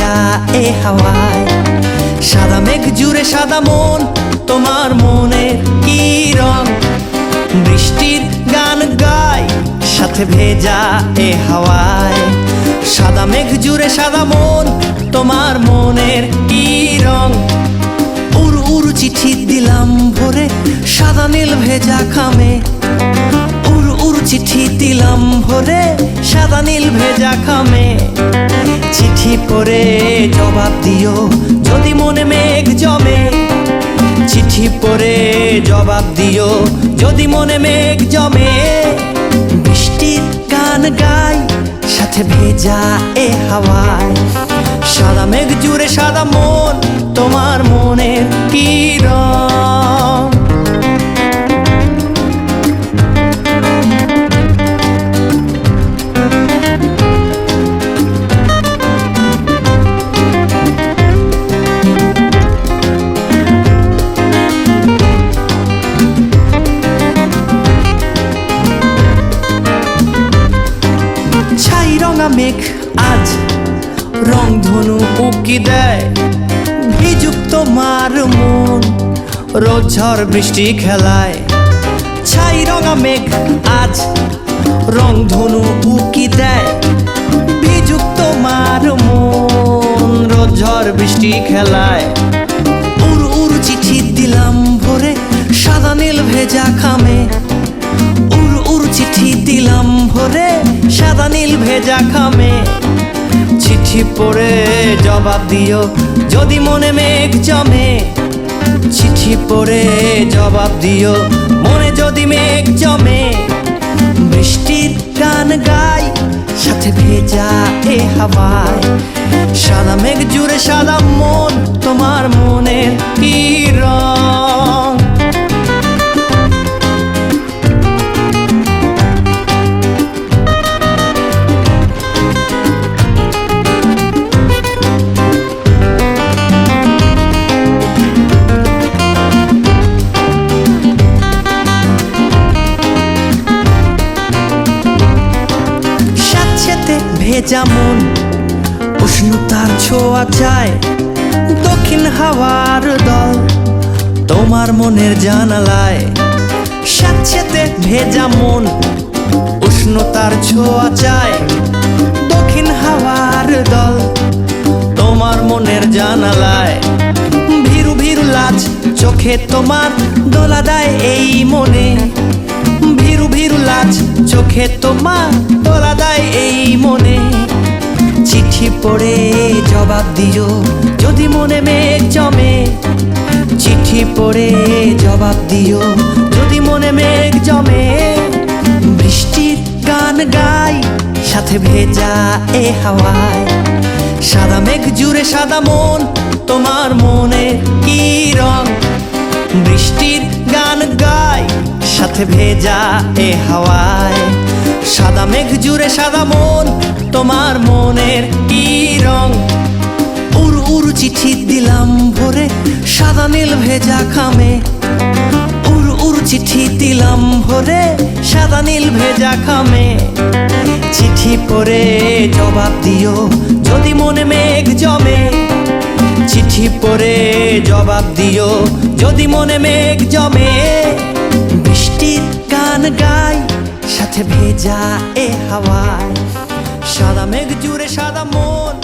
ভেজা এ হাওয়ায়। সাদা মেঘ জুড়ে সাদা মন, তোমার মনের কি রং? বৃষ্টির গান গায় সাথে ভেজা এ হাওয়ায়। সাদা মেঘ জুড়ে সাদা মন, তোমার মনের কি রং? উড়ু উড়ু চিঠি দিলাম ভরে সাদা নীল ভেজা খামে। উড়ু উড়ু চিঠি দিলাম ভরে সাদা নীল ভেজা খামে। চিঠি পড়ে জবাব দিও যদি মনে মেঘ জমে। চিঠি পড়ে জবাব দিও যদি মনে মেঘ জমে। বৃষ্টির গান গাই সাথে ভেজা এ হাওয়ায়। সাদা মেঘ জুড়ে সাদা মন, তোমার মনের কি রং? ছাই রঙা মেঘ আজ রংধনু উকি দেয়। ভিজুক তোমার মন রোজ ঝড় বৃষ্টি খেলায়। ছাই রঙা মেঘ আজ রংধনু উকি দেয়। ভিজুক তোমার মন রোজ ঝড় বৃষ্টি খেলায়। উড়ু উড়ু চিঠি দিলাম ভরে সাদা নীল ভেজা খামে। উড়ু উড়ু চিঠি দিলাম ভরে সাদা নীল ভেজা খামে। চিঠি পড়ে জবাব দিও যদি মনে মেঘ জমে। চিঠি পড়ে জবাব দিও মনে যদি মেঘ জমে। বৃষ্টির গান গাই সাথে ভেজা এ হাওয়ায়। সাদা মেঘ জুড়ে সাদা মন, তোমার মনের কি রং? ভেজা মন উষ্ণতার ছোঁয়া চায়। দক্ষিণ হাওয়ার দল তোমার মনের জানালায়। স্যাঁতস্যাঁতে ভেজা মন উষ্ণতার ছোঁয়া চায়। দক্ষিণ হাওয়ার দল তোমার মনের জানালায়। ভীরু ভীরু লাজ চোখে তোমার দোলা দেয় এই মনে। ভীরু ভীরু লাজ চোখে তোমার দোলা দেয় এই মনে। চিঠি পড়ে জবাব দিও যদি মনে মেঘ জমে। চিঠি পড়ে জবাব দিও যদি মনে মেঘ জমে। বৃষ্টির গান গাই সাথে ভেজা এ হাওয়ায়। সাদা মেঘ জুড়ে সাদা মন, তোমার মনে কি রং? বৃষ্টির গান গাই সাথে ভেজা এ হাওয়ায়। সাদা মেঘ জুড়ে সাদা মন, তোমার মনের কি রং? উড়ু উড়ু চিঠি দিলাম ভরে সাদা নীল ভেজা খামে। উড়ু উড়ু চিঠি দিলাম ভরে সাদা নীল ভেজা খামে। চিঠি পড়ে জবাব দিও যদি মনে মেঘ জমে। চিঠি পড়ে জবাব দিও যদি মনে মেঘ জমে। বৃষ্টির গান গাই সাথে ভেজা এ হাওয়ায়। সাদা মেঘ জুড়ে সাদা মন,